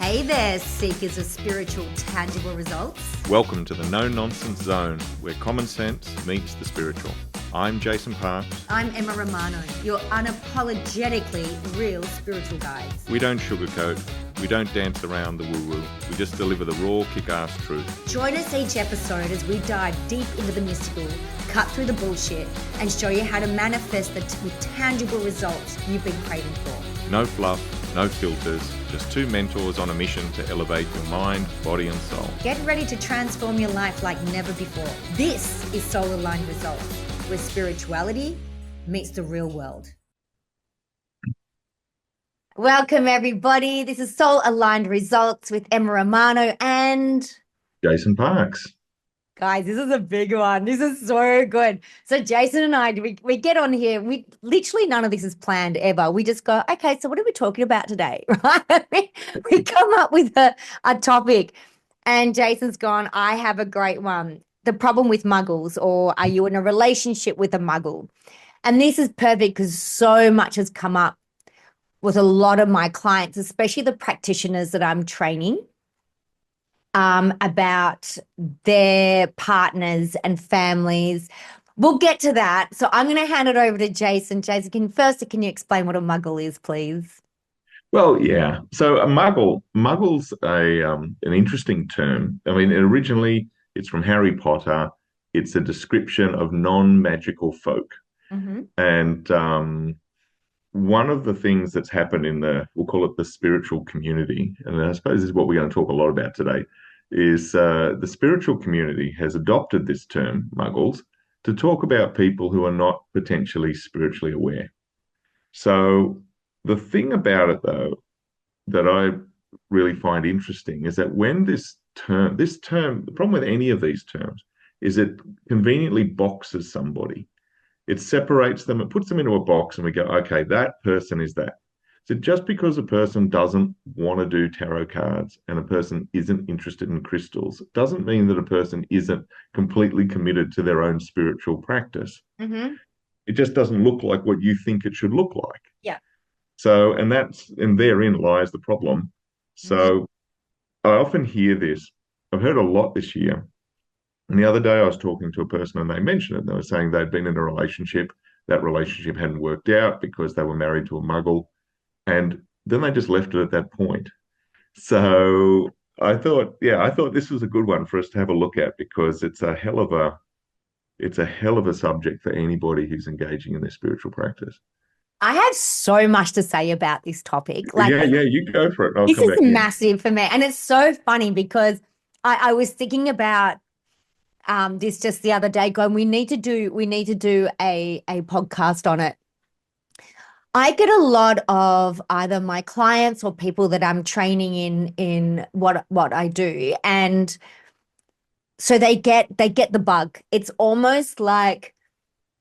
Hey there, seekers of spiritual, tangible results. Welcome to the no-nonsense zone, where common sense meets the spiritual. I'm Jason Parks. I'm Emma Romano, your unapologetically real spiritual guides. We don't sugarcoat, we don't dance around the woo-woo, we just deliver the raw, kick-ass truth. Join us each episode as we dive deep into the mystical, cut through the bullshit, and show you how to manifest the tangible results you've been craving for. No fluff, no filters, just two mentors on a mission to elevate your mind, body and soul. Get ready to transform your life like never before. This is Soul Aligned Results, where spirituality meets the real world. Welcome everybody. This is Soul Aligned Results with Emma Romano and Jason Parks. Guys, this is a big one. This is so good. So Jason and I, we get on here. We literally, none of this is planned ever. We just go, okay, so what are we talking about today? Right? We come up with a topic and Jason's gone, I have a great one. The problem with muggles, or are you in a relationship with a muggle? And this is perfect because so much has come up with a lot of my clients, especially the practitioners that I'm training. About their partners and families. We'll get to that. So I'm going to hand it over to Jason. Jason, can you explain what a muggle is, please? Well, yeah. So a muggle's an interesting term. I mean, originally it's from Harry Potter. It's a description of non-magical folk. Mm-hmm. And one of the things that's happened in we'll call it the spiritual community, and I suppose this is what we're going to talk a lot about today, is the spiritual community has adopted this term, muggles, to talk about people who are not potentially spiritually aware. So the thing about it, though, that I really find interesting is that when this term, the problem with any of these terms is it conveniently boxes somebody. It separates them, it puts them into a box, and we go, okay, that person is that. So just because a person doesn't want to do tarot cards and a person isn't interested in crystals doesn't mean that a person isn't completely committed to their own spiritual practice. Mm-hmm. It just doesn't look like what you think it should look like. Yeah. So, and therein lies the problem. So I often hear this. I've heard a lot this year. And the other day I was talking to a person and they mentioned it. And they were saying they'd been in a relationship. That relationship hadn't worked out because they were married to a muggle. And then they just left it at that point. So I thought this was a good one for us to have a look at because it's a hell of a subject for anybody who's engaging in their spiritual practice. I have so much to say about this topic. Yeah, you go for it. This is massive for me. And it's so funny because I was thinking about this just the other day, going, we need to do a podcast on it. I get a lot of either my clients or people that I'm training in what I do. And so they get the bug. It's almost like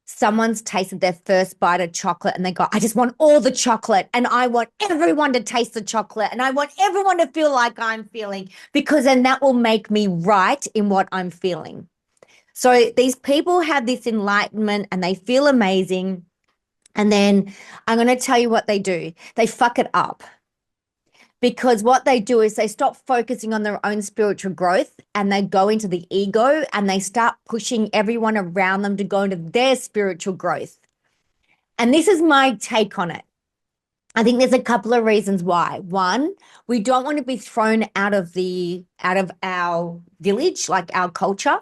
someone's tasted their first bite of chocolate and they go, I just want all the chocolate and I want everyone to taste the chocolate and I want everyone to feel like I'm feeling, because then that will make me right in what I'm feeling. So these people have this enlightenment and they feel amazing. And then I'm going to tell you what they do. They fuck it up, because what they do is they stop focusing on their own spiritual growth and they go into the ego and they start pushing everyone around them to go into their spiritual growth. And this is my take on it. I think there's a couple of reasons why. One, we don't want to be thrown out of our village, like our culture.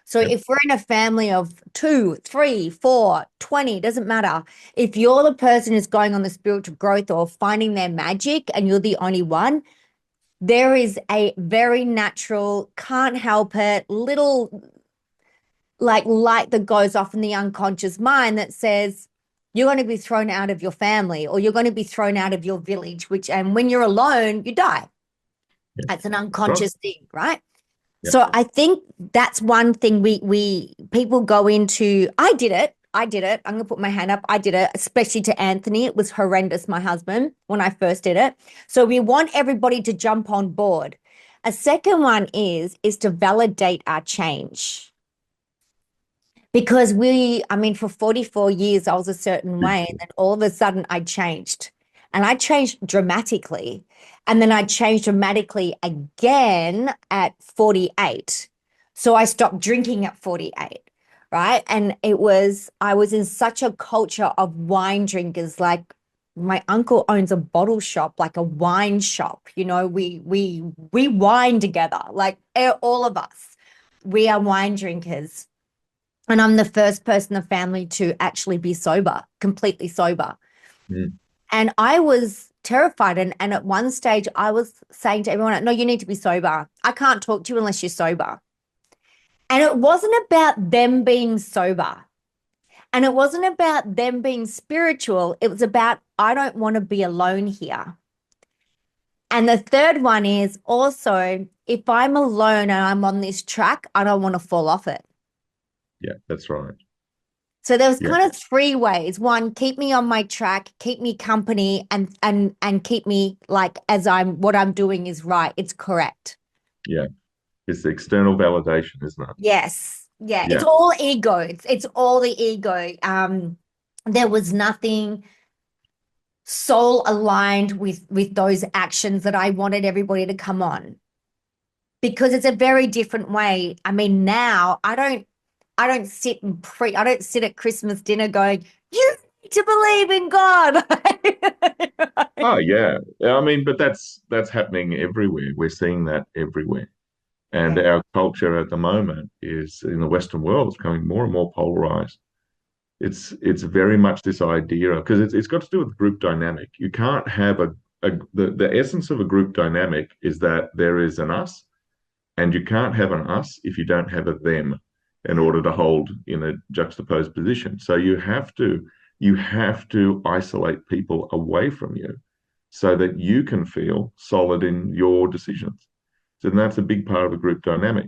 So if we're in a family of 2, 3, 4, 20, doesn't matter. If you're the person who's going on the spiritual growth or finding their magic and you're the only one, there is a very natural, can't help it, little like light that goes off in the unconscious mind that says you're going to be thrown out of your family or you're going to be thrown out of your village, and when you're alone, you die. Yeah. That's an unconscious thing, right? Yep. So I think that's one thing we people go into. I did it. I'm going to put my hand up. I did it, especially to Anthony. It was horrendous, my husband, when I first did it. So we want everybody to jump on board. A second one is to validate our change. Because for 44 years, I was a certain way, and then all of a sudden I changed. And I changed dramatically. And then I changed dramatically again at 48. So I stopped drinking at 48, right? And I was in such a culture of wine drinkers. Like my uncle owns a bottle shop, like a wine shop. We wine together, like all of us. We are wine drinkers. And I'm the first person in the family to actually be sober, completely sober. Mm. And I was terrified. And at one stage, I was saying to everyone, no, you need to be sober. I can't talk to you unless you're sober. And it wasn't about them being sober. And it wasn't about them being spiritual. It was about, I don't want to be alone here. And the third one is also, if I'm alone and I'm on this track, I don't want to fall off it. Yeah, that's right. So there was Yeah, kind of three ways. One, keep me on my track, keep me company, and keep me like as I'm what I'm doing is right. It's correct. yeah. It's the external validation, isn't it? Yes. Yeah. It's Yeah, all ego. It's all the ego. There was nothing soul aligned with those actions that I wanted everybody to come on because it's a very different way. I mean, now I don't sit at Christmas dinner going, you need to believe in God. oh yeah. I mean, but that's happening everywhere. We're seeing that everywhere. And Yeah. our culture at the moment is in the Western world is becoming more and more polarized. It's very much this idea of because it's got to do with group dynamic. You can't have the essence of a group dynamic is that there is an us, and you can't have an us if you don't have a them in Yeah. order to hold in a juxtaposed position. So you have to isolate people away from you so that you can feel solid in your decisions. So that's a big part of a group dynamic.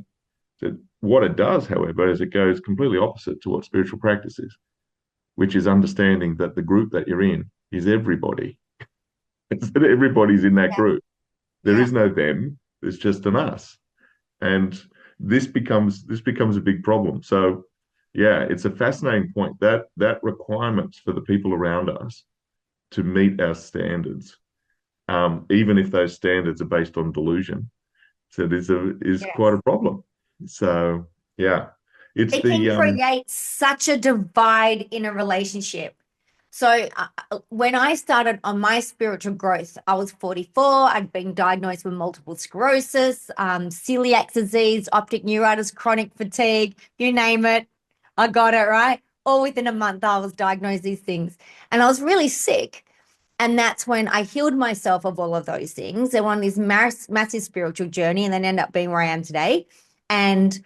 So what it does, however, is it goes completely opposite to what spiritual practice is, which is understanding that the group that you're in is everybody. It's that everybody's in that Yeah. group. There Yeah. is no them, there's just an us. And this becomes a big problem. So yeah, it's a fascinating point that requirements for the people around us to meet our standards, even if those standards are based on delusion. So is quite Yes. a problem. So yeah, it's It can the create such a divide in a relationship. So when I started on my spiritual growth, I was 44. I'd been diagnosed with multiple sclerosis, celiac disease, optic neuritis, chronic fatigue, you name it. I got it right. All within a month, I was diagnosed these things. And I was really sick. And that's when I healed myself of all of those things. They went on this massive spiritual journey and then end up being where I am today. And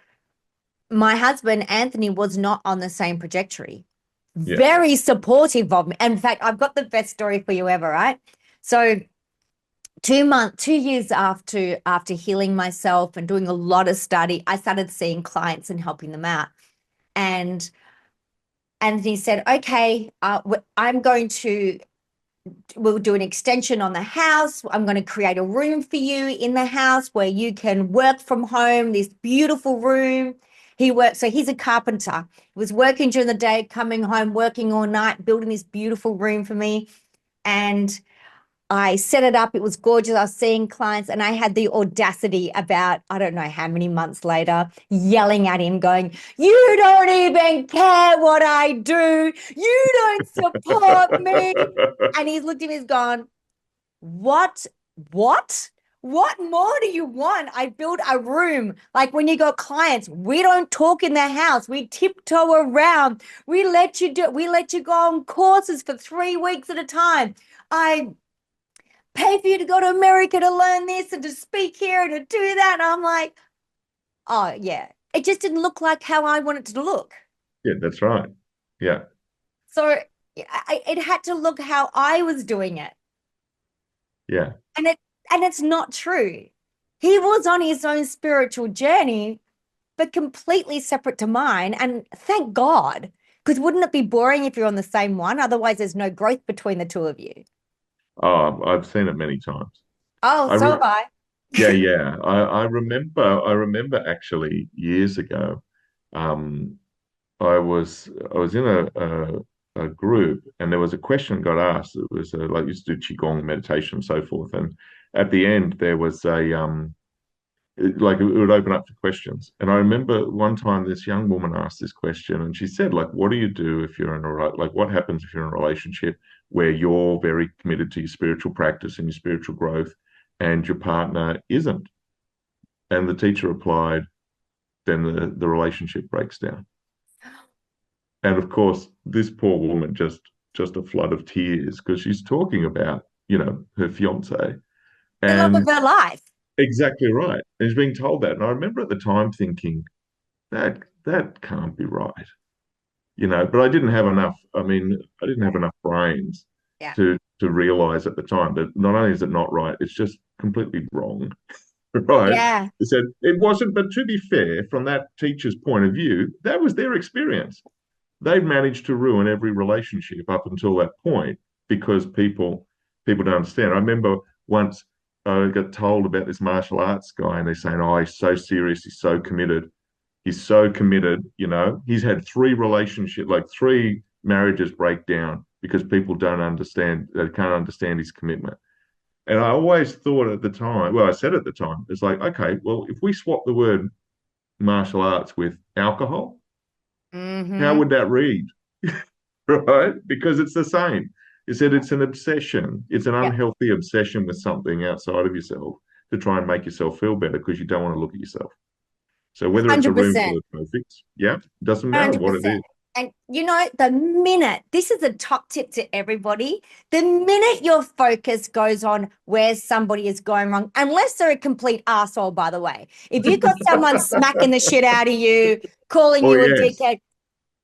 my husband Anthony was not on the same trajectory. yeah, Very supportive of me. In fact, I've got the best story for you ever, right? So 2 years after healing myself and doing a lot of study, I started seeing clients and helping them out. And Anthony said, "Okay, I'm going to we'll do an extension on the house. I'm going to create a room for you in the house where you can work from home, this beautiful room." So he's a carpenter. He was working during the day, coming home, working all night, building this beautiful room for me. And I set it up. It was gorgeous. I was seeing clients, and I had the audacity about, I don't know how many months later, yelling at him, going, "You don't even care what I do. You don't support me." And he's looked at me, he's gone, "What? What? What more do you want? I built a room. Like when you got clients, we don't talk in the house. We tiptoe around. We let you go on courses for 3 weeks at a time. I pay for you to go to America to learn this and to speak here and to do that." And I'm like, oh yeah. It just didn't look like how I wanted it to look. yeah, that's right. Yeah, So it had to look how I was doing it. yeah. And it's not true. He was on his own spiritual journey, but completely separate to mine. And thank God, because wouldn't it be boring if you're on the same one? Otherwise, there's no growth between the two of you. Oh, I've seen it many times. Oh, I so re have I. Yeah, yeah. I remember actually years ago. Um, I was in a a group, and there was a question got asked. It was like used to do qigong meditation and so forth, and at the end there was like it would open up for questions. And I remember one time this young woman asked this question, and she said, like, what do you do if you're in like what happens if you're in a relationship where you're very committed to your spiritual practice and your spiritual growth, and your partner isn't? And the teacher replied, then the relationship breaks down. And of course, this poor woman just a flood of tears because she's talking about, her fiance. The love of And her life. exactly right. And she's being told that. And I remember at the time thinking, that can't be right. But I didn't have enough, I mean, I didn't have enough brains Yeah. to realize at the time that not only is it not right, it's just completely wrong. Right. Yeah. It said it wasn't, but to be fair, from that teacher's point of view, that was their experience. They managed to ruin every relationship up until that point because people don't understand. I remember once I got told about this martial arts guy, and they're saying, "Oh, he's so serious, he's so committed, he's so committed." He's had three marriages break down because people don't understand, they can't understand his commitment. And I always thought at the time, well, I said at the time, it's like, okay, well, if we swap the word martial arts with alcohol, how Mm-hmm. would that read? Right? Because it's the same. He said it's an obsession. It's an Yeah. unhealthy obsession with something outside of yourself to try and make yourself feel better because you don't want to look at yourself. So whether it's a room full 100%. of perfects, yeah, doesn't matter what it 100%. is. And the minute, this is a top tip to everybody, the minute your focus goes on where somebody is going wrong, unless they're a complete asshole, by the way, if you've got someone smacking the shit out of you, calling Oh you a yes, dickhead,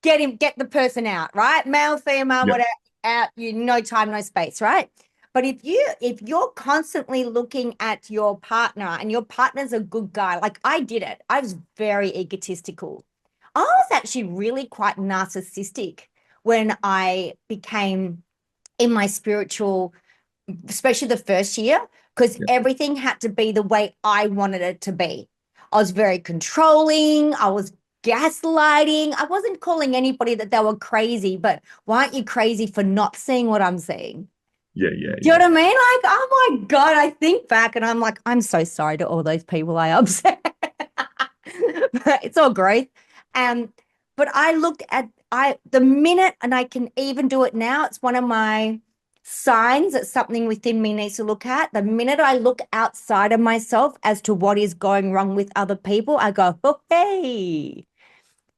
get the person out, right? Male, female, yeah, whatever, out, no time, no space, right? But if you're constantly looking at your partner and your partner's a good guy, like I did it, I was very egotistical. I was actually really quite narcissistic when I became in my spiritual, especially the first year, because yeah, everything had to be the way I wanted it to be. I was very controlling. I was gaslighting. I wasn't calling anybody that they were crazy, but why aren't you crazy for not seeing what I'm seeing? yeah, yeah, Do you yeah, know what I mean? Like, oh my God, I think back and I'm like, I'm so sorry to all those people I upset. But it's all growth. Um, but I looked at the minute, and I can even do it now, it's one of my signs that something within me needs to look at. The minute I look outside of myself as to what is going wrong with other people, I go, oh, hey,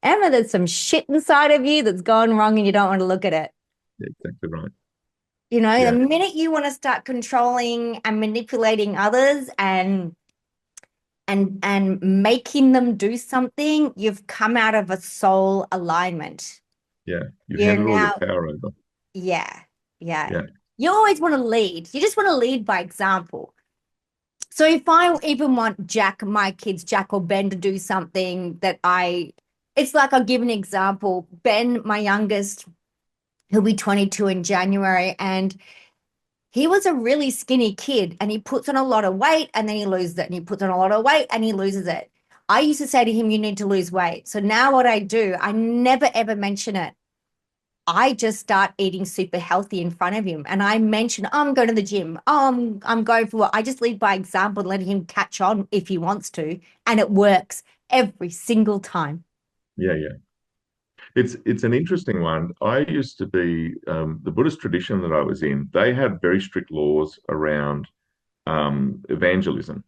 Emma, there's some shit inside of you that's gone wrong and you don't want to look at it. yeah, exactly right. The Yeah, minute you want to start controlling and manipulating others and making them do something, you've come out of a soul alignment. yeah. You've You're handed all your now, power over. yeah, yeah. Yeah, You always want to lead. You just want to lead by example. So if I even want my kids, Jack or Ben, to do something it's like I'll give an example. Ben, my youngest, he'll be 22 in January, and he was a really skinny kid, and he puts on a lot of weight and then he loses it, and he puts on a lot of weight and he loses it. I used to say to him, you need to lose weight. So now what I do, I never ever mention it. I just start eating super healthy in front of him. And I mention, oh, I'm going to the gym. Oh, I'm going for what? I just lead by example and let him catch on if he wants to. And it works every single time. yeah, yeah. It's an interesting one. I used to be the Buddhist tradition that I was in. They had very strict laws around evangelism,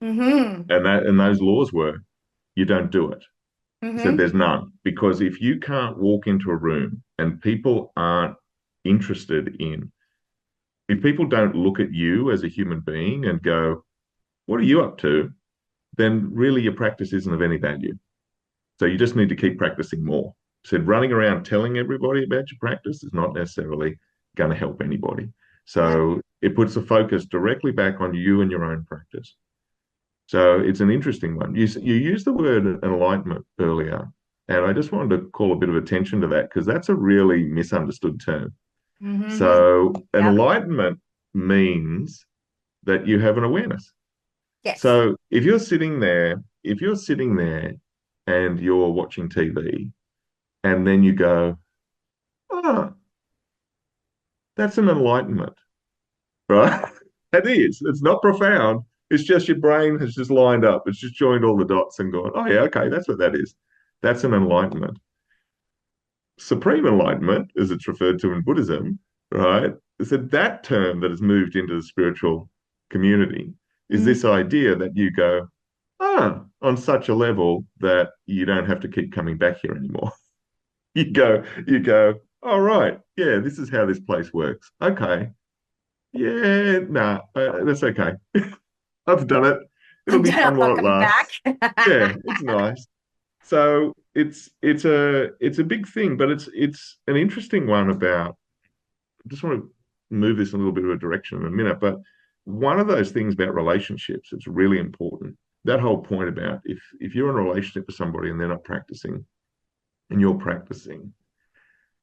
Mm-hmm. and those laws were you don't do it. So Mm-hmm. there's none because if you can't walk into a room and people aren't interested in, if people don't look at you as a human being and go, "What are you up to?" then really your practice isn't of any value. So you just need to keep practicing more. Said running around telling everybody about your practice is not necessarily going to help anybody. Yeah. So it puts the focus directly back on you and your own practice. So it's an interesting one. You used the word enlightenment earlier, and I just wanted to call a bit of attention to that because that's a really misunderstood term. Mm-hmm. So Yep. enlightenment means that you have an awareness. Yes. So if you're sitting there and you're watching TV, and then you go, Ah, that's an enlightenment, right? It is. It's not profound. It's just your brain has just lined up. It's just joined all the dots and gone, oh, yeah, okay, that's what that is. That's an enlightenment. Supreme enlightenment, as it's referred to in Buddhism, right? So that term that has moved into the spiritual community is Mm. this idea that you go, on such a level that you don't have to keep coming back here anymore. You go, all right, yeah, this is how this place works. Okay. Yeah, nah, that's okay. I've done it. It'll I'm be not fun while it coming back. lasts. Yeah, it's nice. So it's a big thing, but it's an interesting one about. I just want to move this in a little bit of a direction in a minute, but one of those things about relationships, it's really important. That whole point about if you're in a relationship with somebody and they're not practicing and you're practicing,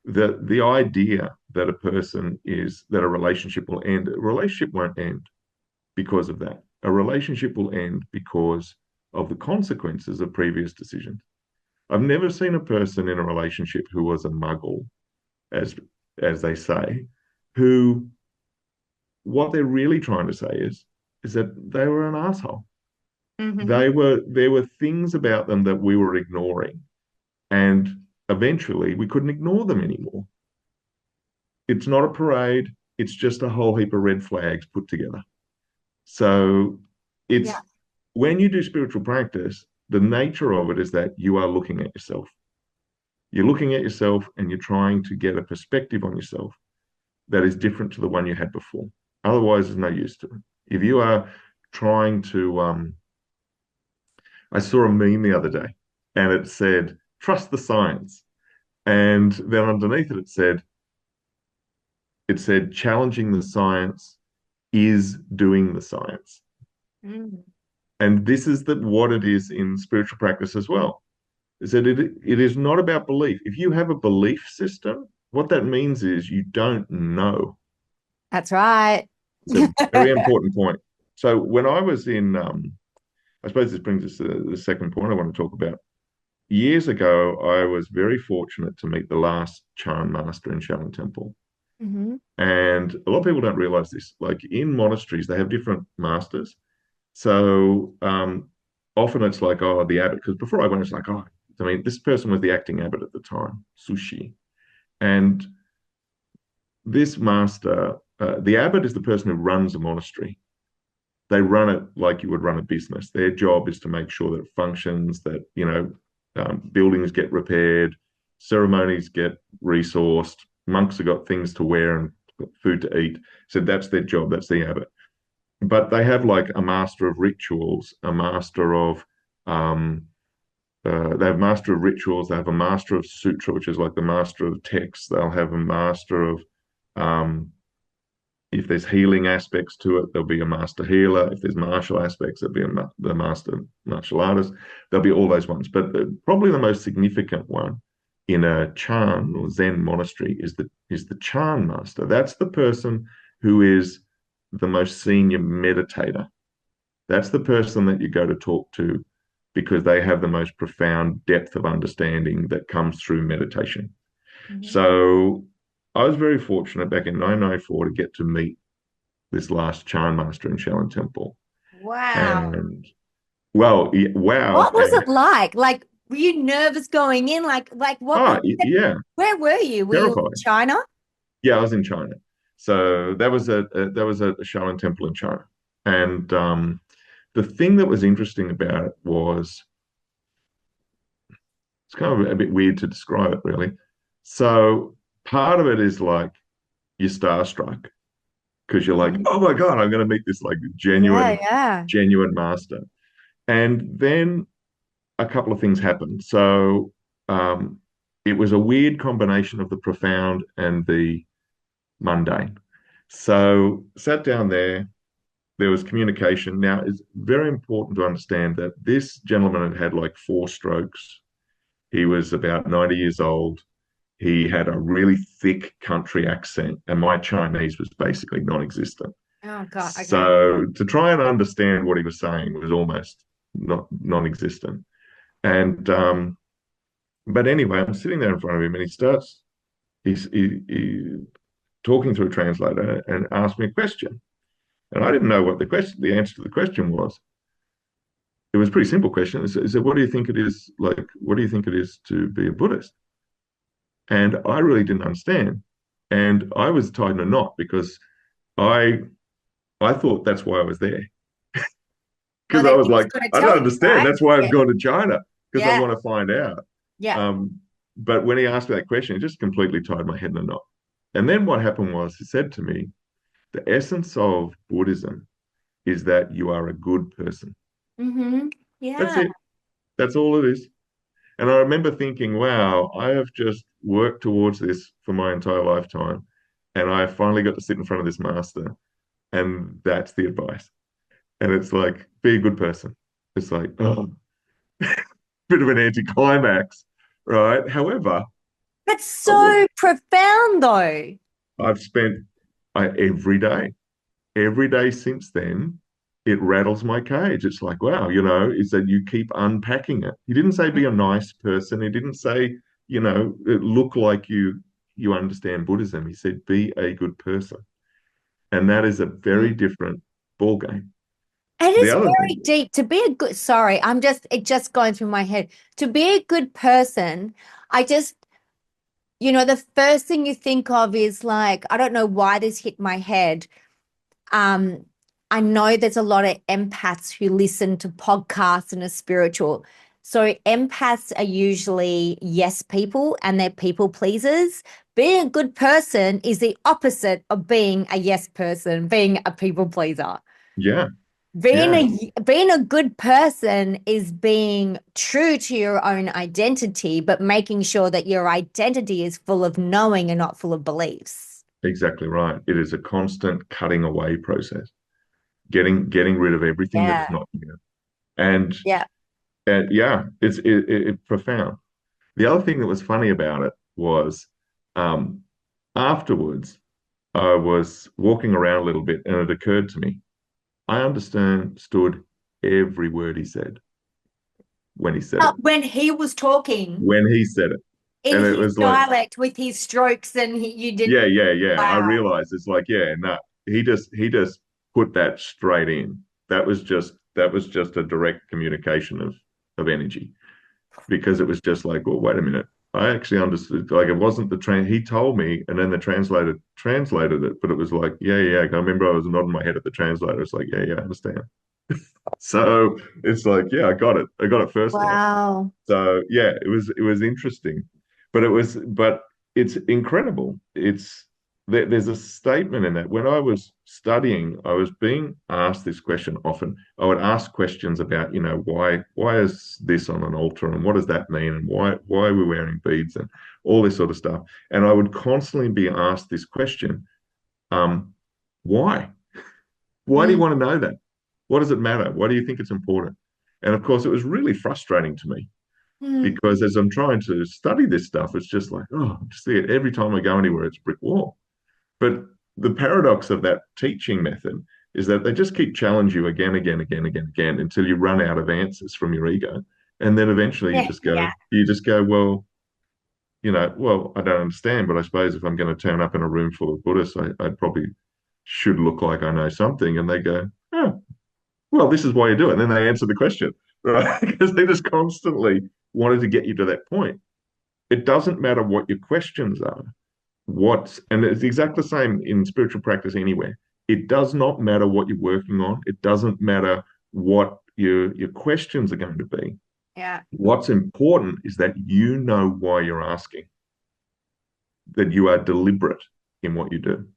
the idea that a relationship will end, a relationship won't end because of that. A relationship will end because of the consequences of previous decisions. I've never seen a person in a relationship who was a muggle, as as they say, who what they're really trying to say is that they were an asshole. Hmm. There were things about them that we were ignoring, and eventually we couldn't ignore them anymore. It's not a parade, it's just a whole heap of red flags put together. So Yeah. it's when you do spiritual practice, the nature of it is that you are looking at yourself. You're looking at yourself and you're trying to get a perspective on yourself that is different to the one you had before. Otherwise, there's no use to it. If you are trying to, I saw a meme the other day and it said, trust the science. And then underneath it said, challenging the science is doing the science. Mm. And this is what it is in spiritual practice as well. Is that it is not about belief. If you have a belief system, what that means is you don't know. That's right. It's a very important point. So when I was in, I suppose this brings us to the second point I want to talk about. Years ago, I was very fortunate to meet the last Chan master in Shaolin Temple. Hmm. And a lot of people don't realize this. Like in monasteries, they have different masters. So often it's like, oh, the abbot, because before I went, it's like, oh, I mean, this person was the acting abbot at the time, Sushi. And this master, the abbot is the person who runs a monastery. They run it like you would run a business. Their job is to make sure that it functions, that, buildings get repaired, ceremonies get resourced, monks have got things to wear and food to eat. So that's their job, that's the abbot. But they have like a master of rituals, a master of they have master of rituals. They have a master of sutra, which is like the master of text. They'll have a master of um, if there's healing aspects to it, there'll be a master healer. If there's martial aspects, there'll be the master martial artist. There'll be all those ones. But probably the most significant one in a Chan or Zen monastery is the Chan master. That's the person who is the most senior meditator. That's the person that you go to talk to because they have the most profound depth of understanding that comes through meditation. Hmm. So I was very fortunate back in 1994 to get to meet this last Chan master in Shaolin Temple. Wow. And well, yeah, wow. What was it like? Like, were you nervous going in? Like what was it? Yeah, Where were you? Were you in terrified. China? Yeah, I was in China. So that was a Shaolin Temple in China. And the thing that was interesting about it was it's kind of a bit weird to describe it, really. So part of it is like you're starstruck because you're like, Mhm. oh my God, I'm going to meet this like Yeah, yeah. genuine master. And then a couple of things happened. So um, it was a weird combination of the profound and the mundane. So sat down there. There was communication. Now, it's very important to understand that this gentleman had had like four strokes. He was about 90 years old. He had a really thick country accent, and my Chinese was basically non-existent. Oh God. Okay. So to try and understand what he was saying was almost not non-existent. And but anyway, I'm sitting there in front of him, and he starts. he talking through a translator and asked me a question. And I didn't know what the answer to the question was. It was a pretty simple question. He said, "What do you think it is like? What do you think it is to be a Buddhist?" And I really didn't understand. And I was tied in a knot because I I thought that's why I was there. Oh, Because I that was he was like, going to I don't tell you, understand. right? That's why I've Yeah. gone to China because I Yeah. want to find out. Yeah. Um, but when he asked me that question, it just completely tied my head in a knot. And then what happened was he said to me, the essence of Buddhism is that you are a good person. Mm-hmm. That's Yeah. it. That's all it is. And I remember thinking, wow, I have just worked towards this for my entire lifetime. And I finally got to sit in front of this master. And that's the advice. And it's like, be a good person. It's like, oh, bit of an anticlimax, right? However, That's I would, so profound, though. I've spent every day since then, it rattles my cage. It's like, wow, is that you keep unpacking it. He didn't say be a nice person. He didn't say, look like you understand Buddhism. He said be a good person. And that is a very Mhm. different ball game. It The is other very thing, deep to be a good, sorry, it just going through my head. To be a good person, I just, the first thing you think of is like, I don't know why this hit my head. Um, I know there's a lot of empaths who listen to podcasts and are spiritual. So empaths are usually yes people and they're people pleasers. Being a good person is the opposite of being a yes person, being a people pleaser. yeah, Being yeah, a good person is being true to your own identity, but making sure that your identity is full of knowing and not full of beliefs. exactly right. It is a constant cutting away process, getting rid of everything that is Yeah. not you. And Yeah. And yeah, it's profound. The other thing that was funny about it was um, afterwards, I was walking around a little bit and it occurred to me, I understood every word he said when he said it. When he was talking When he said it. in And it his was like, dialect with his strokes, and you yeah, didn't. yeah, yeah. I Wow. realized it's like, yeah, no, he just put that straight in. That was just a direct communication of energy. Because it was just like, well, wait a minute. I actually understood. Like, it wasn't he told me, and then the translator translated it, but it was like, yeah, yeah. I remember I was nodding my head at the translator. It's like, yeah, yeah, I understand. So it's like, yeah, I got it. I got it first time. Wow. So yeah, it was interesting, but it's incredible. There's a statement in that. When I was studying, I was being asked this question often. I would ask questions about, why is this on an altar and what does that mean and why are we wearing beads and all this sort of stuff. And I would constantly be asked this question, um, why? Why do you Mm, want to know that? What does it matter? Why do you think it's important? And of course, it was really frustrating to me mm. because as I'm trying to study this stuff, it's just like, oh, see it every time I go anywhere, it's a brick wall. But the paradox of that teaching method is that they just keep challenge you again, again, again, again, again until you run out of answers from your ego. And then eventually Yeah. Yeah. you just go, well, I don't understand, but I suppose if I'm going to turn up in a room full of Buddhists, I probably should look like I know something. And they go, oh, well, this is why you do it. And then they answer the question, right? Because they just constantly wanted to get you to that point. It doesn't matter what your questions are. And it's exactly the same in spiritual practice anywhere. It does not matter what you're working on. It doesn't matter what your questions are going to be. Yeah. What's important is that you know why you're asking, that you are deliberate in what you do.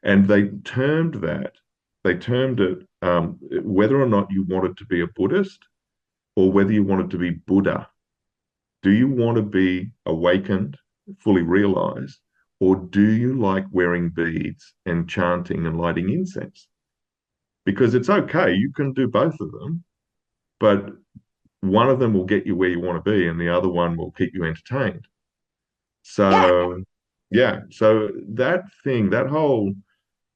And they termed it whether or not you wanted to be a Buddhist or whether you wanted to be Buddha. Do you want to be awakened, fully realized, or do you like wearing beads and chanting and lighting incense? Because it's okay, you can do both of them, but one of them will get you where you want to be, and the other one will keep you entertained. Yeah. So, yeah, so that whole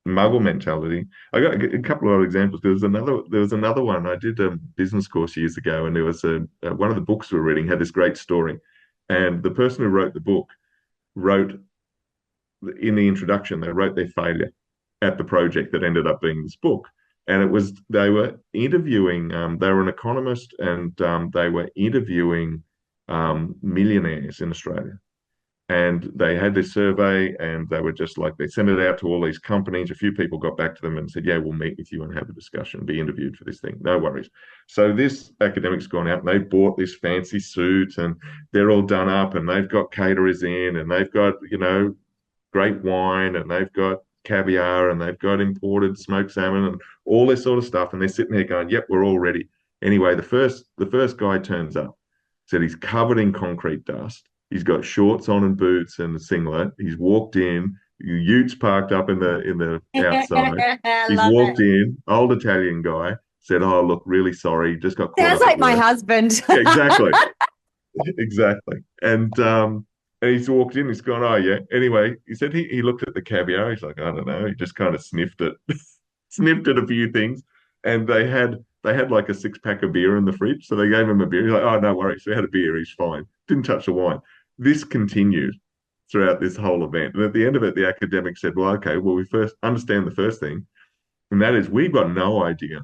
Muggle mentality. I got a couple of other examples. There was another one. I did a business course years ago, and there was one of the books we were reading had this great story, and the person who wrote the book wrote. in the introduction, they wrote their failure at the project that ended up being this book. And it was, they were interviewing, they were an economist and they were interviewing millionaires in Australia. And they had this survey and they were just like, they sent it out to all these companies. A few people got back to them and said, yeah, we'll meet with you and have a discussion, be interviewed for this thing. No worries. So this academic's gone out and they bought this fancy suit and they're all done up and they've got caterers in and they've got, great wine and they've got caviar and they've got imported smoked salmon and all this sort of stuff. And they're sitting there going, yep, we're all ready. Anyway, the first guy turns up, said he's covered in concrete dust. He's got shorts on and boots and a singlet. He's walked in, utes parked up in the outside. I He's love walked it. in, old Italian guy, said, oh, look, really sorry, just got caught Sounds up at like my work. husband. Yeah, exactly. Exactly. And he's walked in, he's gone, oh yeah. Anyway, he said he looked at the caviar, he's like, I don't know. He just kind of sniffed it, sniffed at a few things. And they had like a six-pack of beer in the fridge. So they gave him a beer. He's like, oh, no worries. We had a beer, he's fine. Didn't touch the wine. This continued throughout this whole event. And at the end of it, the academic said, well, okay, well, we first understand the first thing, and that is we've got no idea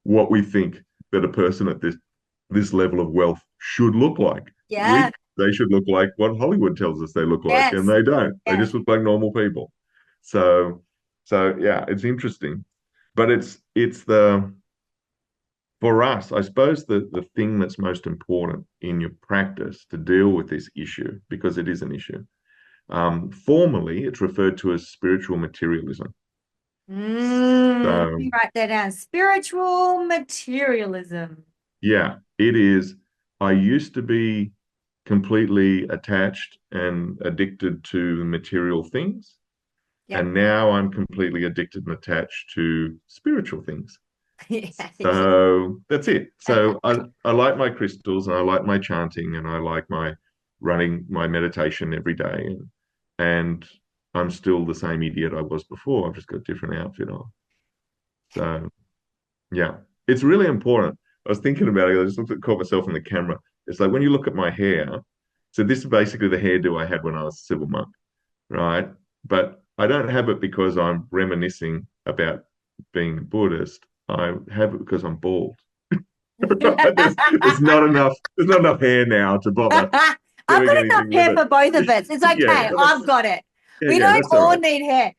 what we think that a person at this level of wealth should look like. Yeah. We They should look like what Hollywood tells us they look like, and Yes. they don't. They Yes. just look like normal people. So yeah, it's interesting, but it's the for us, I suppose the thing that's most important in your practice to deal with this issue, because it is an issue. Formally, it's referred to as spiritual materialism. Let So me write that down. Spiritual materialism. yeah, it is. I used to be completely attached and addicted to material things, Yep. and now I'm completely addicted and attached to spiritual things. Yeah. Yeah. So that's it. So I like my crystals and I like my chanting and I like my running my meditation every day and I'm still the same idiot I was before. I've just got a different outfit on. So yeah, it's really important. I was thinking about it. I just caught myself in the camera. It's like when you look at my hair. So this is basically the hairdo I had when I was a civil monk, right? But I don't have it because I'm reminiscing about being a Buddhist. I have it because I'm bald. There's not enough. There's not enough hair now to bother I've doing got enough anything with hair it. for both of us. It's Yeah, okay. I've got it. We yeah. don't That's all all right. need hair.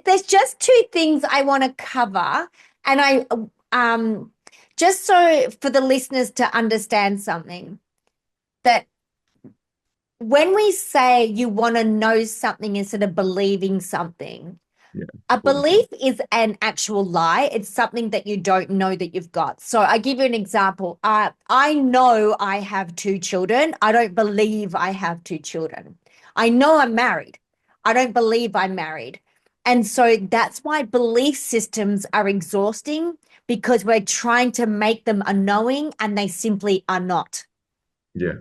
There's just two things I want to cover, and um just so for the listeners to understand something that when we say you want to know something instead of believing something, Yeah, a important point. belief is an actual lie. It's something that you don't know that you've got. So I give you an example. I know I have two children. I don't believe I have two children. I know I'm married. I don't believe I'm married. And so that's why belief systems are exhausting because we're trying to make them a knowing and they simply are not. Yeah,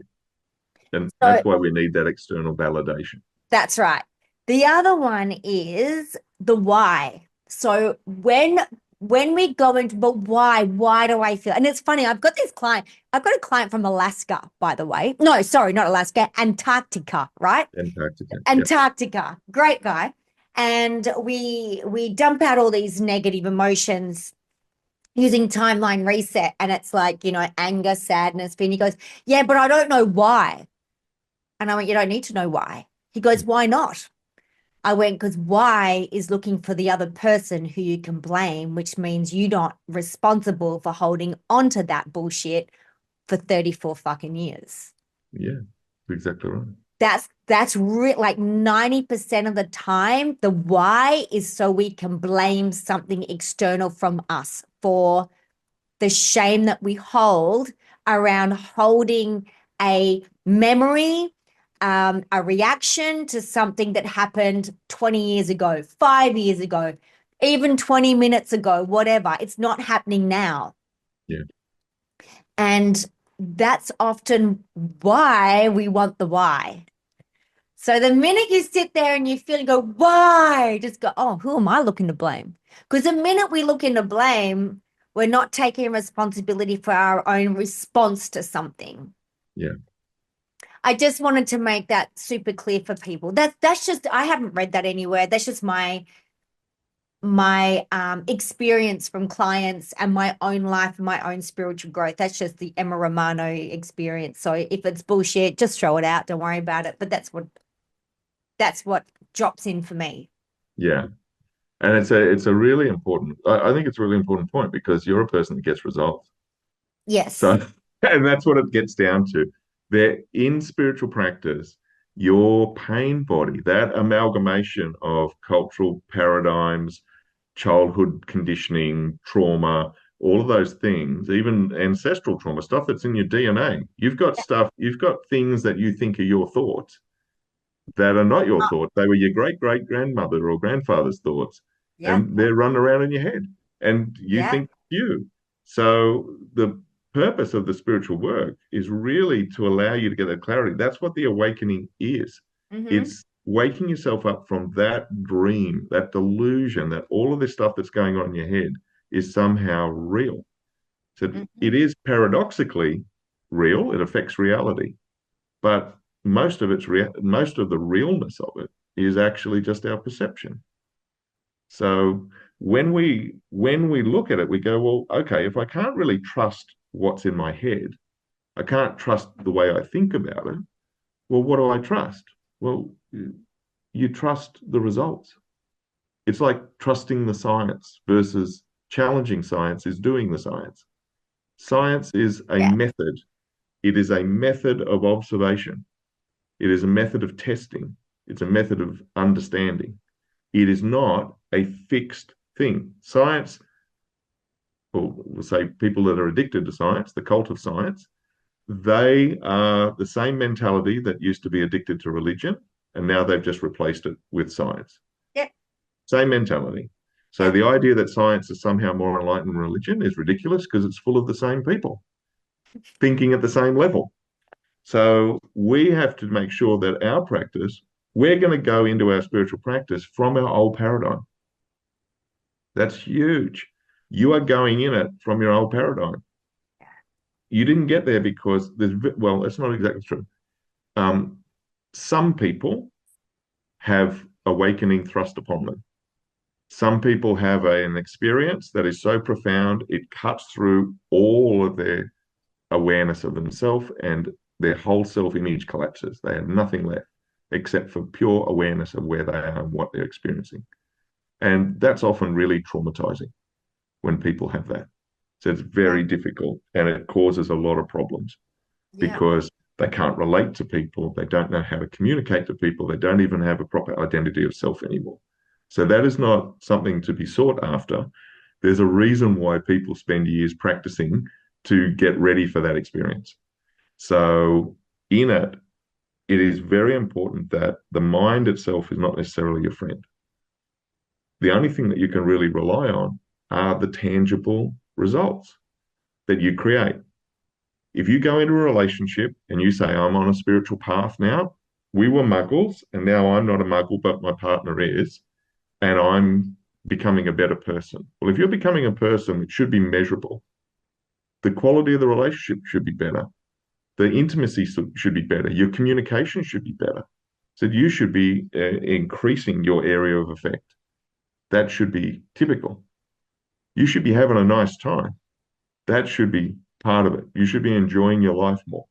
and So that's why we need that external validation. that's right. The other one is the why. So when we go into, but why do I feel? And it's funny, I've got this client. I've got a client from Alaska, by the way. No, sorry, not Alaska, Antarctica, right? Antarctica. Yeah, Antarctica. Great guy. And we dump out all these negative emotions using timeline reset. And it's like, anger, sadness, fear. And he goes, yeah, but I don't know why. And I went, you don't need to know why. He goes, why not? I went, because why is looking for the other person who you can blame, which means you're not responsible for holding on to that bullshit for 34 fucking years. yeah, exactly right. That's like 90% of the time, the why is so we can blame something external from us for the shame that we hold around holding a memory, a reaction to something that happened 20 years ago, 5 years ago, even 20 minutes ago, whatever. It's not happening now. Yeah, And that's often why we want the why. So the minute you sit there and you feel and go, why? Just go, oh, who am I looking to blame? Because the minute we look into blame, we're not taking responsibility for our own response to something. yeah, I just wanted to make that super clear for people. That's just I haven't read that anywhere. That's just my experience from clients and my own life and my own spiritual growth. That's just the Emma Romano experience. So if it's bullshit, just throw it out. Don't worry about it. But that's what drops in for me. Yeah. And it's a really important, I think it's a really important point because you're a person that gets results. Yes. So, and that's what it gets down to. That in spiritual practice, your pain body, that amalgamation of cultural paradigms, childhood conditioning, trauma, all of those things, even ancestral trauma, stuff that's in your DNA. You've got things that you think are your thoughts that are not your Oh, thoughts. They were your great great grandmother or grandfather's thoughts, yeah. and they're running around in your head, and you Yeah. think you. So the purpose of the spiritual work is really to allow you to get that clarity. That's what the awakening is. Mm-hmm. It's waking yourself up from that dream, that delusion, that all of this stuff that's going on in your head is somehow real. So Mm-hmm. it is paradoxically real. It affects reality, but most of the realness of it is actually just our perception. So when we look at it, we go, well, okay, if I can't really trust what's in my head, I can't trust the way I think about it. Well, what do I trust? Well, you trust the results. It's like trusting the science versus challenging science is doing the science. Science is a Yeah. method. It is a method of observation. It is a method of testing. It's a method of understanding. It is not a fixed thing. Science, or we'll say people that are addicted to science, the cult of science, they are the same mentality that used to be addicted to religion, and now they've just replaced it with science. Yeah. Same mentality. So Yeah. the idea that science is somehow more enlightened than religion is ridiculous because it's full of the same people thinking at the same level. So we have to make sure that our practice, we're going to go into our spiritual practice from our old paradigm. That's huge. You are going in it from your old paradigm. You didn't get there because well, that's not exactly true. Um, some people have awakening thrust upon them. Some people have an experience that is so profound, it cuts through all of their awareness of themselves and their whole self image collapses. They have nothing left except for pure awareness of where they are and what they're experiencing. And that's often really traumatizing when people have that. So it's Yeah. very difficult and it causes a lot of problems Yeah. because they can't relate to people. They don't know how to communicate to people. They don't even have a proper identity of self anymore. So that is not something to be sought after. There's a reason why people spend years practicing to get ready for that experience. So in it, it is very important that the mind itself is not necessarily your friend. The only thing that you can really rely on are the tangible results that you create. If you go into a relationship and you say, I'm on a spiritual path now, we were muggles, and now I'm not a muggle, but my partner is, and I'm becoming a better person. Well, if you're becoming a person, it should be measurable. The quality of the relationship should be better. The intimacy should be better. Your communication should be better. So you should be increasing your area of effect. That should be typical. You should be having a nice time. That should be part of it. You should be enjoying your life more.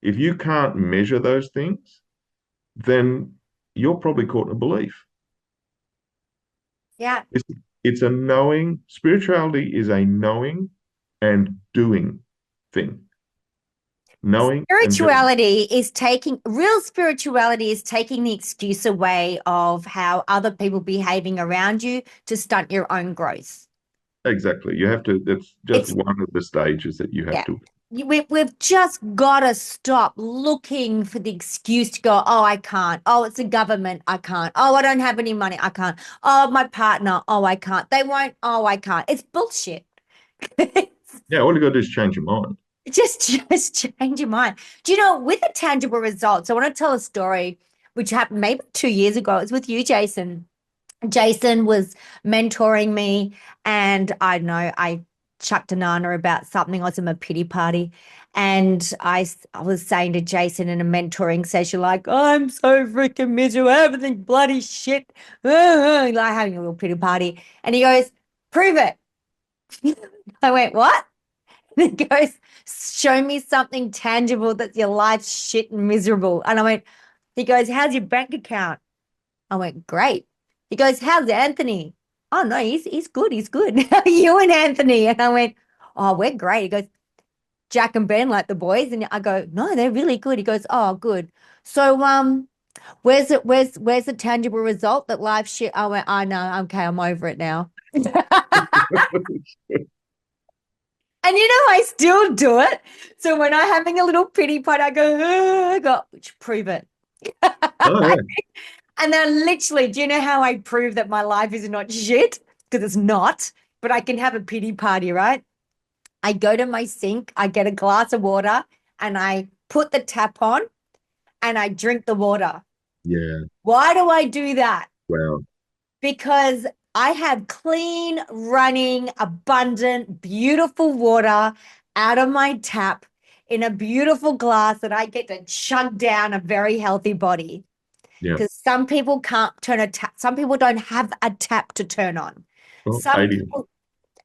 If you can't measure those things, then you're probably caught in a belief. Yeah. It's, it's a knowing, spirituality is a knowing and doing thing. Knowing and doing. Real spirituality is taking the excuse away of how other people behaving around you to stunt your own growth. Exactly. You have to, it's just It's one of the stages that you have Yeah. to. We've just got to stop looking for the excuse to go, oh, I can't. Oh, it's the government. I can't. Oh, I don't have any money. I can't. Oh, my partner. Oh, I can't. They won't. Oh, I can't. It's bullshit. Yeah, all you got to do is change your mind. Just change your mind. Do you know, with the tangible results, I want to tell a story which happened maybe 2 years ago. It was with you, Jason. Jason was mentoring me, and I know I chucked a nana about something. I was in a pity party. And I was saying to Jason in a mentoring session, like, I'm so freaking miserable, everything bloody shit. Like having a little pity party. And he goes, prove it. I went, what? And he goes, show me something tangible that your life's shit and miserable. And I went, he goes, how's your bank account? I went, great. He goes, how's Anthony? Oh no, he's good. He's good. How are you and Anthony? And I went, oh, we're great. He goes, Jack and Ben like the boys. And I go, no, they're really good. He goes, oh, good. So where's the tangible result that life shit? I went, I know, okay, I'm over it now. And I still do it. So when I'm having a little pity party, I go, I go, prove it. Oh yeah, And then literally, do you know how I prove that my life is not shit? Because it's not, but I can have a pity party, right? I go to my sink, I get a glass of water, and I put the tap on and I drink the water. yeah. Why do I do that? Wow. Because I have clean, running, abundant, beautiful water out of my tap in a beautiful glass that I get to chug down a very healthy body. Yeah. Because some people can't turn a tap, some people don't have a tap to turn on. Well, Some people,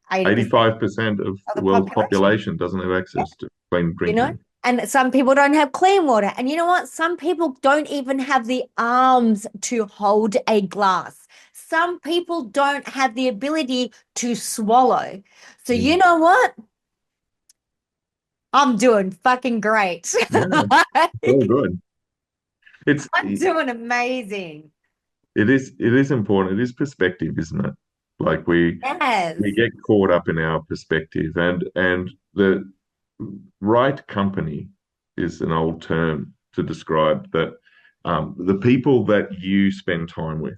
80% 85% of of the the world's population, population doesn't have access to clean you know, drinking. and some people don't have clean water. And you know what? Some people don't even have the arms to hold a glass. Some people don't have the ability to swallow. So you Mm. know what? I'm doing fucking great. Yeah, it's all good. It's I'm doing amazing. it is important. It is perspective, isn't it? Like we Yes. get caught up in our perspective, and the right company is an old term to describe that. The people that you spend time with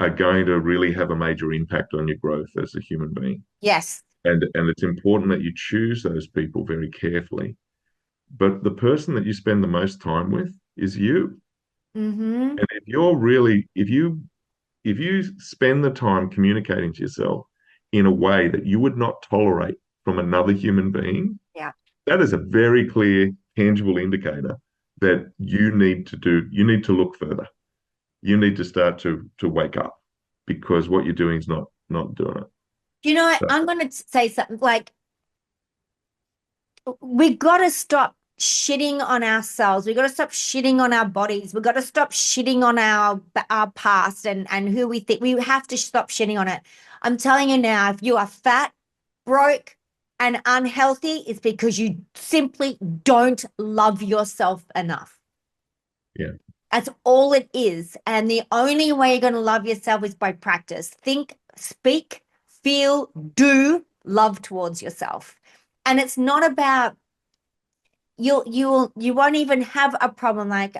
are going to really have a major impact on your growth as a human being. Yes. And it's important that you choose those people very carefully. But the person that you spend the most time with is you. Mm-hmm. And if you spend the time communicating to yourself in a way that you would not tolerate from another human being, Yeah. that is a very clear, tangible indicator that you need to look further. You need to start to wake up because what you're doing is not doing it. You know what? So, I'm going to say something like, we got to stop shitting on ourselves. We got to stop shitting on our bodies. We got to stop shitting on our past and who we think. We have to stop shitting on it. I'm telling you now, if you are fat, broke, and unhealthy, it's because you simply don't love yourself enough. yeah, That's all it is. And the only way you're going to love yourself is by practice. Think, speak, feel, do love towards yourself. And it's not about you won't even have a problem. Like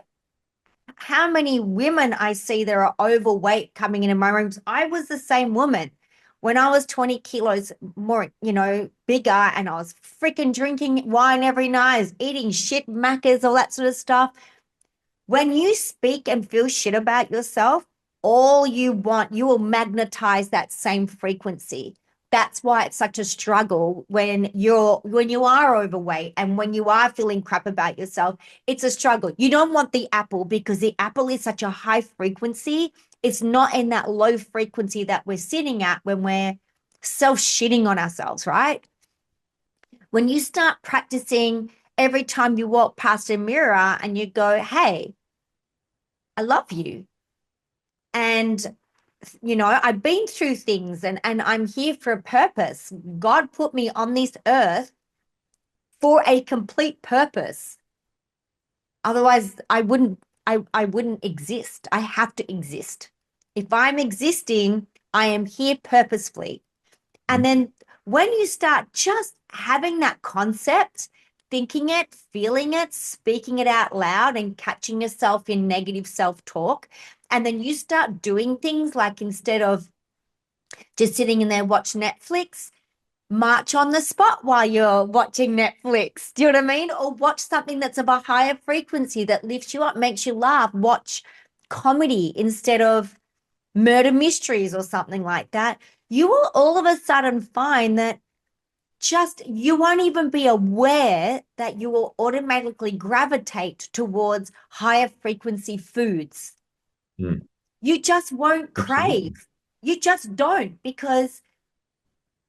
how many women I see that are overweight coming in my rooms. I was the same woman when I was 20 kilos more, bigger, and I was freaking drinking wine every night, I was eating shit, macas, all that sort of stuff. When you speak and feel shit about yourself, all you want, you will magnetize that same frequency. That's why it's such a struggle when you are overweight and when you are feeling crap about yourself. It's a struggle. You don't want the apple because the apple is such a high frequency. It's not in that low frequency that we're sitting at when we're self-shitting on ourselves, right? When you start practicing every time you walk past a mirror and you go, hey, I love you. And I've been through things and I'm here for a purpose. God put me on this earth for a complete purpose. Otherwise, I wouldn't exist. I have to exist. If I'm existing, I am here purposefully. And then when you start just having that concept, thinking it, feeling it, speaking it out loud, and catching yourself in negative self talk, and then you start doing things like instead of just sitting in there, watch Netflix, march on the spot while you're watching Netflix. Do you know what I mean? Or watch something that's of a higher frequency that lifts you up, makes you laugh. Watch comedy instead of murder mysteries or something like that. You will all of a sudden find that you won't even be aware that you will automatically gravitate towards higher frequency foods. Mm. You just won't Absolutely. crave. You just don't, because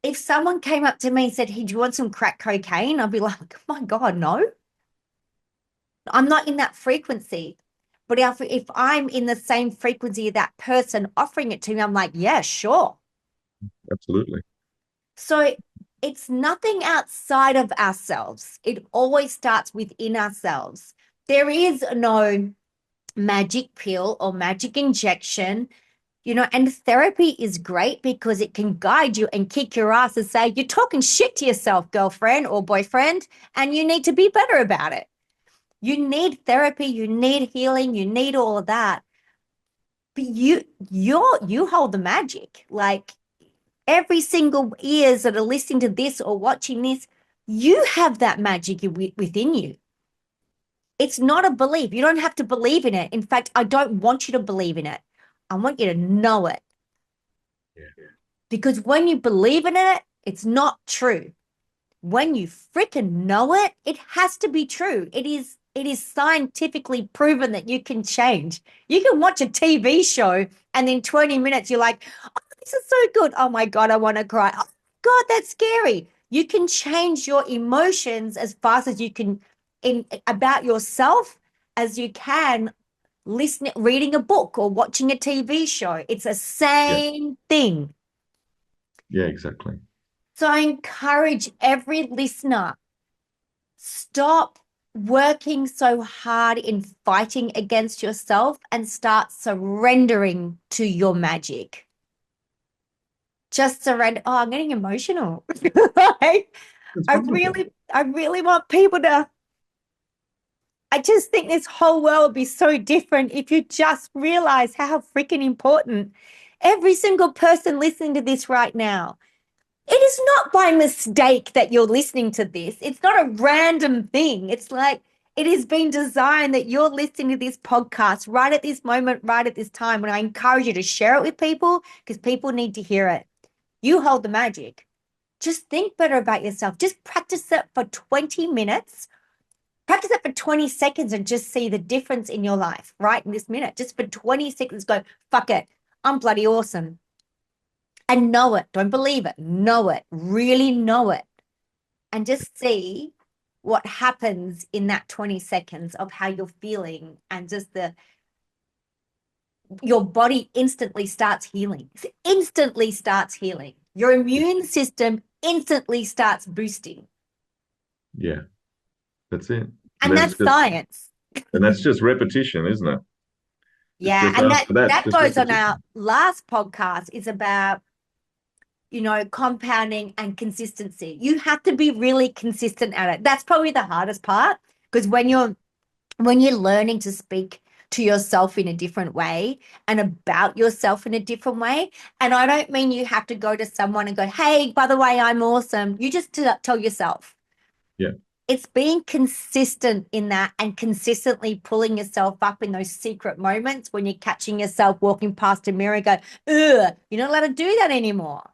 if someone came up to me and said, "Hey, do you want some crack cocaine?" I'd be like, "Oh my God, no. I'm not in that frequency." But if I'm in the same frequency of that person offering it to me, I'm like, "Yeah, sure." Absolutely. So it's nothing outside of ourselves. It always starts within ourselves. There is no magic pill or magic injection, and therapy is great because it can guide you and kick your ass and say, "You're talking shit to yourself, girlfriend or boyfriend, and you need to be better about it." You need therapy, you need healing, you need all of that. But you hold the magic. Like, every single ears that are listening to this or watching this, you have that magic within you. It's not a belief. You don't have to believe in it. In fact, I don't want you to believe in it. I want you to know it. Yeah. Because when you believe in it, it's not true. When you freaking know it, it has to be true. It is scientifically proven that you can change. You can watch a TV show and in 20 minutes you're like, "Oh, this is so good. Oh my God, I want to cry. Oh God, that's scary." You can change your emotions as fast as you can in about yourself as you can reading a book or watching a TV show. It's the Yeah. same thing. Yeah, exactly. So I encourage every listener, stop working so hard in fighting against yourself and start surrendering to your magic. Just surrender. Oh, I'm getting emotional. Like, It's I wonderful. really, I really want people to. I just think this whole world would be so different if you just realize how freaking important every single person listening to this right now. It is not by mistake that you're listening to this. It's not a random thing. It's like it has been designed that you're listening to this podcast right at this moment, right at this time. And I encourage you to share it with people because people need to hear it. You hold the magic. Just think better about yourself. Just practice it for 20 minutes. Practice it for 20 seconds and just see the difference in your life right in this minute. Just for 20 seconds, go, "Fuck it. I'm bloody awesome." And know it. Don't believe it. Know it. Really know it. And just see what happens in that 20 seconds of how you're feeling, and just your body instantly starts healing. It instantly starts healing. Your immune system instantly starts boosting. Yeah, that's it. And And then it's that's just science. and that's just repetition, isn't it? It's Yeah. just And that after that, that just goes on our repetition. last podcast, is about, compounding and consistency. You have to be really consistent at it. That's probably the hardest part, because when you're learning to speak to yourself in a different way and about yourself in a different way. And I don't mean you have to go to someone and go, "Hey, by the way, I'm awesome." You just tell yourself. Yeah, It's being consistent in that and consistently pulling yourself up in those secret moments when you're catching yourself walking past a mirror and go, "Ugh, you're not allowed to do that anymore.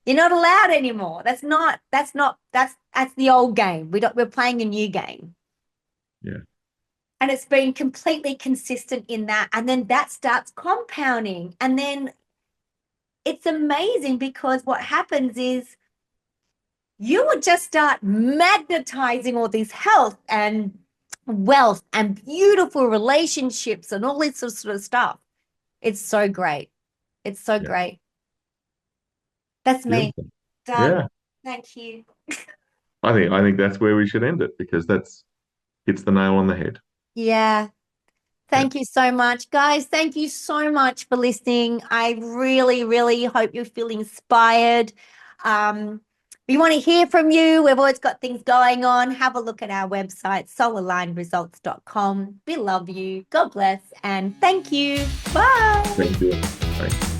You're not allowed anymore. That's the old game. We're playing a new game." yeah, And it's been completely consistent in that. And then that starts compounding. And then it's amazing because what happens is you will just start magnetizing all this health and wealth and beautiful relationships and all this sort of stuff. It's so great. It's so yeah. great. That's me. Beautiful. Done. Yeah. Thank you. I think that's where we should end it because that's hits the nail on the head. Yeah. Yeah. Thank you so much, guys. Thank you so much for listening. I really, really hope you feel inspired. Um, we want to hear from you. We've always got things going on. Have a look at our website, soulalignedresults.com. We love you. God bless. And thank you. Bye. Thank you. Bye.